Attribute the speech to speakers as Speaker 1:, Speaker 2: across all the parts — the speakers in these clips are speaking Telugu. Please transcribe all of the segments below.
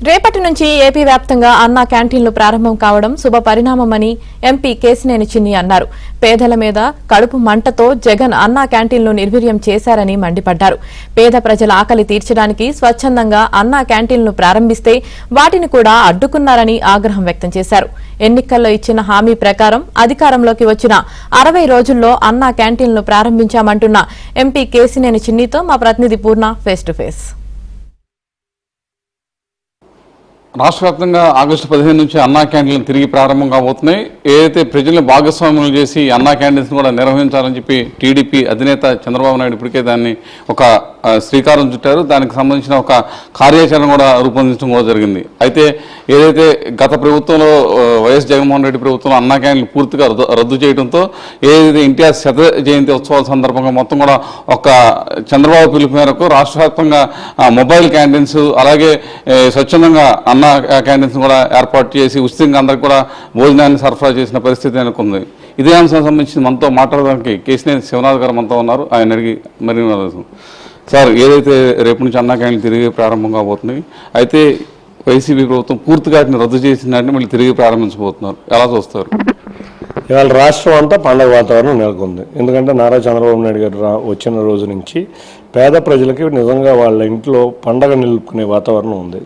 Speaker 1: రేపటి నుంచి ఏపీ వ్యాప్తంగా అన్నా క్యాంటీన్లు ప్రారంభం కావడం శుభ పరిణామమని ఎంపీ కేశినేని చిన్ని అన్నారు. పేదల మీద కడుపు మంటతో జగన్ అన్నా క్యాంటీన్లు నిర్వీర్యం చేశారని మండిపడ్డారు. పేద ప్రజల ఆకలి తీర్చడానికి స్వచ్ఛందంగా అన్నా క్యాంటీన్లు ప్రారంభిస్తే వాటిని కూడా అడ్డుకున్నారని ఆగ్రహం వ్యక్తం చేశారు. ఎన్నికల్లో ఇచ్చిన హామీ ప్రకారం అధికారంలోకి వచ్చిన 60 రోజుల్లో అన్నా క్యాంటీన్లు ప్రారంభించామంటున్న ఎంపీ కేశినేని చిన్నితో మా ప్రతినిధి పూర్ణ ఫేస్ టు ఫేస్.
Speaker 2: రాష్ట్ర వ్యాప్తంగా ఆగస్టు 15 నుంచి అన్నా క్యాంటీన్లు తిరిగి ప్రారంభం కాబోతున్నాయి. ఏదైతే ప్రజల్ని భాగస్వామ్యం చేసి అన్నా క్యాంటీన్స్ కూడా నిర్వహించాలని చెప్పి టీడీపీ అధినేత చంద్రబాబు నాయుడు ఇప్పటికే దాన్ని ఒక శ్రీకారం చుట్టారు. దానికి సంబంధించిన ఒక కార్యాచరణ కూడా రూపొందించడం కూడా జరిగింది. అయితే ఏదైతే గత ప్రభుత్వంలో వైఎస్ జగన్మోహన్ రెడ్డి ప్రభుత్వంలో అన్నా క్యాంటీన్లు పూర్తిగా రద్దు చేయడంతో ఏదైతే ఎన్టీఆర్ శత జయంతి ఉత్సవాల సందర్భంగా మొత్తం కూడా ఒక చంద్రబాబు పిలుపు మేరకు రాష్ట్ర వ్యాప్తంగా మొబైల్ క్యాంటీన్స్ అలాగే స్వచ్ఛందంగా అన్నా క్యాంటీన్స్ కూడా ఏర్పాటు చేసి ఉచితంగా అందరికి కూడా భోజనాన్ని సరఫరా చేసిన పరిస్థితి అనుకుంది. ఇదే అంశానికి సంబంధించి మనతో మాట్లాడడానికి కేశినేని శివనాథ్ గారు మనతో ఉన్నారు. ఆయన అడిగి మరి సార్, ఏదైతే రేపు నుంచి అన్నా క్యాంటీన్లు తిరిగి ప్రారంభం కాబోతున్నాయి, అయితే వైసీపీ ప్రభుత్వం పూర్తిగా వాటిని రద్దు చేసిందంటే మళ్ళీ తిరిగి ప్రారంభించబోతున్నారు, ఎలా చూస్తారు?
Speaker 3: ఇవాళ రాష్ట్రం అంతా పండగ వాతావరణం నెలకొంది. ఎందుకంటే నారా చంద్రబాబు నాయుడు గారు వచ్చిన రోజు నుంచి పేద ప్రజలకి నిజంగా వాళ్ళ ఇంట్లో పండగ నిలుపుకునే వాతావరణం ఉంది.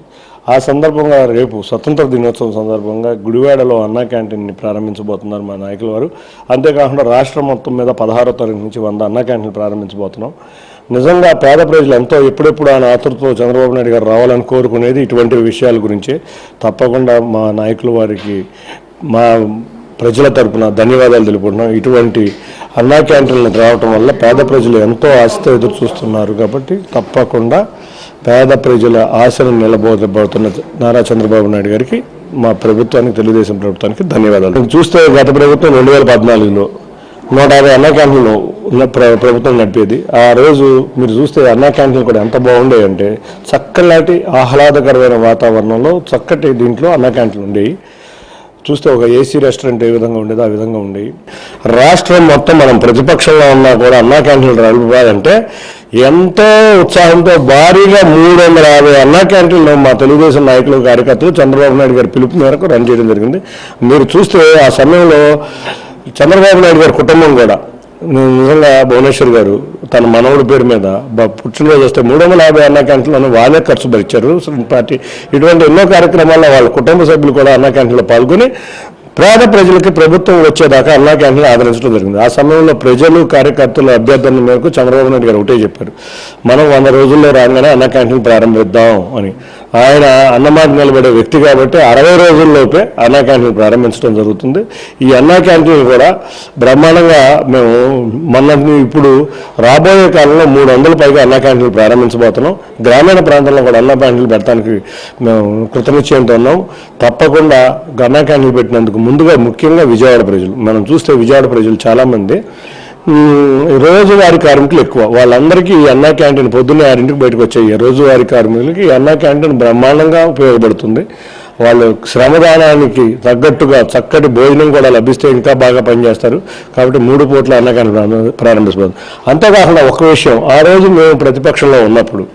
Speaker 3: ఆ సందర్భంగా రేపు స్వతంత్ర దినోత్సవం సందర్భంగా గుడివాడలో అన్నా క్యాంటీన్ని ప్రారంభించబోతున్నారు మా నాయకుల వారు. అంతేకాకుండా రాష్ట్రం మొత్తం మీద 16వ తారీఖు నుంచి 100 అన్నా క్యాంటీన్లు ప్రారంభించబోతున్నాం. నిజంగా పేద ప్రజలు ఎంతో ఎప్పుడెప్పుడు ఆయన ఆతృతతో చంద్రబాబు నాయుడు గారు రావాలని కోరుకునేది ఇటువంటి విషయాల గురించి. తప్పకుండా మా నాయకుల వారికి మా ప్రజల తరపున ధన్యవాదాలు తెలుపుకుంటున్నాం. ఇటువంటి అన్నా క్యాంటీన్లు రావటం వల్ల పేద ప్రజలు ఎంతో ఆశతో ఎదురు చూస్తున్నారు. కాబట్టి తప్పకుండా పేద ప్రజల ఆశను నిలబోతున్న నారా చంద్రబాబు నాయుడు గారికి, మా ప్రభుత్వానికి, తెలుగుదేశం ప్రభుత్వానికి ధన్యవాదాలు. చూస్తే గత ప్రభుత్వం 2014లో 150 అన్నా క్యాంటీన్లు ప్రభుత్వం నడిపేది. ఆ రోజు మీరు చూస్తే అన్నా క్యాంటీన్లు కూడా ఎంత బాగుండేవి, చక్కలాంటి ఆహ్లాదకరమైన వాతావరణంలో చక్కటి దీంట్లో అన్నా క్యాంటీన్లు ఉండేవి. చూస్తే ఒక ఏసీ రెస్టారెంట్ ఏ విధంగా ఉండేదో ఆ విధంగా ఉండేవి. రాష్ట్రం మొత్తం మనం ప్రతిపక్షంలో ఉన్నా కూడా అన్నా క్యాంటీన్లు నడిపాలంటే ఎంతో ఉత్సాహంతో భారీగా 350 అన్నా క్యాంటీన్లు మా తెలుగుదేశం నాయకులు, కార్యకర్తలు చంద్రబాబు నాయుడు గారి పిలుపు మేరకు రన్ చేయడం జరిగింది. మీరు చూస్తే ఆ సమయంలో చంద్రబాబు నాయుడు గారి కుటుంబం కూడా నిజంగా భువనేశ్వర్ గారు తన మనవుడి పేరు మీద పుట్టినరోజు వస్తే 350 అన్నా క్యాంటీన్లను వాళ్ళే ఖర్చు భరించారు పార్టీ. ఇటువంటి ఎన్నో కార్యక్రమాల్లో వాళ్ళ కుటుంబ సభ్యులు కూడా అన్నా క్యాంటీన్లో పాల్గొని పేద ప్రజలకి ప్రభుత్వం వచ్చేదాకా అన్నా క్యాంటీన్లు ఆదరించడం జరిగింది. ఆ సమయంలో ప్రజలు, కార్యకర్తలు అభ్యర్థన మేరకు చంద్రబాబు నాయుడు గారు ఒకటే చెప్పారు, మనం 100 రోజుల్లో రాగానే అన్నా క్యాంటీన్ ప్రారంభిద్దాం అని. ఆయన అన్నమాట నిలబడే వ్యక్తి కాబట్టి 60 రోజుల్లోపే అన్నా క్యాంటీన్ ప్రారంభించడం జరుగుతుంది. ఈ అన్నా క్యాంటీన్ కూడా బ్రహ్మాండంగా మేము ఇప్పుడు రాబోయే కాలంలో 300 పైగా అన్నా క్యాంటీన్లు ప్రారంభించబోతున్నాం. గ్రామీణ ప్రాంతంలో కూడా అన్నా క్యాంటీన్లు పెట్టడానికి మేము కృతనిశ్చయంతో ఉన్నాం. తప్పకుండా అన్నా క్యాంటీన్లు పెట్టినందుకు ముందుగా ముఖ్యంగా విజయవాడ ప్రజలు, మనం చూస్తే విజయవాడ ప్రజలు చాలామంది రోజువారీ కార్మికులు ఎక్కువ. వాళ్ళందరికీ ఈ అన్నా క్యాంటీన్ పొద్దున్నే 6ంటికి బయటకు వచ్చాయి. రోజువారీ కార్మికులకి ఈ అన్నా క్యాంటీన్ బ్రహ్మాండంగా ఉపయోగపడుతుంది. వాళ్ళు శ్రమదానానికి తగ్గట్టుగా చక్కటి భోజనం కూడా లభిస్తే ఇంకా బాగా పనిచేస్తారు. కాబట్టి 3 పూట్ల అన్నా క్యాంటీన్ ప్రారంభిస్తుంది. అంతేకాకుండా ఒక విషయం, ఆ రోజు మేము ప్రతిపక్షంలో ఉన్నప్పుడు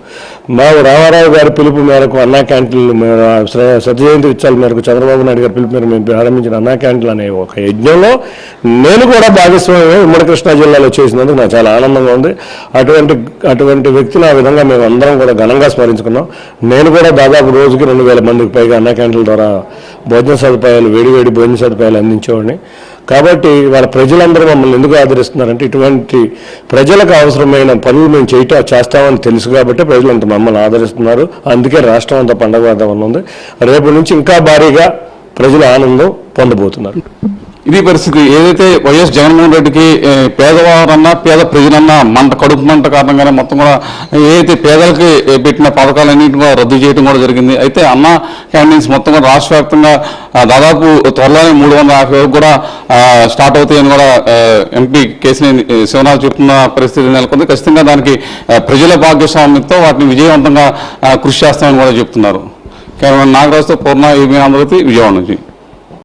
Speaker 3: మా రామారావు గారి పిలుపు మేరకు అన్నా క్యాంటీన్లు, సత్యజయంతి ఉత్సవాల మేరకు చంద్రబాబు నాయుడు గారి పిలుపు మేరకు మేము ప్రారంభించిన అన్నా క్యాంటీన్లు అనే ఒక యజ్ఞంలో నేను కూడా భాగస్వామ్యం ఉమ్మడి కృష్ణా జిల్లాలో చేసినందుకు నాకు చాలా ఆనందంగా ఉంది. అటువంటి వ్యక్తిని ఆ విధంగా మేము అందరం కూడా ఘనంగా స్మరించుకున్నాం. నేను కూడా దాదాపు రోజుకి 2000 మందికి పైగా అన్నా క్యాంటీన్ల ద్వారా భోజన సదుపాయాలు, వేడివేడి భోజన సదుపాయాలు అందించేవాడిని. కాబట్టి వాళ్ళ ప్రజలందరూ మమ్మల్ని ఎందుకు ఆదరిస్తున్నారంటే ఇటువంటి ప్రజలకు అవసరమైన పనులు మేము చేస్తామని తెలుసు కాబట్టి ప్రజలంతా మమ్మల్ని ఆదరిస్తున్నారు. అందుకే రాష్ట్రం అంతా పండగ వాతావరణం ఉంది. రేపు నుంచి ఇంకా భారీగా ప్రజలు ఆనందం పొందబోతున్నారు.
Speaker 2: ఇది పరిస్థితి. ఏదైతే వైఎస్ జగన్మోహన్ రెడ్డికి పేదవారన్నా పేద ప్రజలన్నా కడుపు మంట కారణంగానే మొత్తం కూడా ఏదైతే పేదలకి పెట్టిన పథకాలన్నింటినీ కూడా రద్దు చేయడం కూడా జరిగింది. అయితే అన్నా క్యాంటీన్స్ మొత్తం కూడా రాష్ట్ర వ్యాప్తంగా దాదాపు త్వరలోనే 350 వరకు కూడా స్టార్ట్ అవుతాయని కూడా ఎంపీ కేశినేని శివనాథ్ చెప్తున్న పరిస్థితి నెలకొంది. ఖచ్చితంగా దానికి ప్రజల భాగస్వామ్యంతో వాటిని విజయవంతంగా కృషి చేస్తామని కూడా చెప్తున్నారు. కేవలం నాగరాజుతో పూర్ణ, ఆంధ్రజ్యోతి, విజయవాడ నుంచి.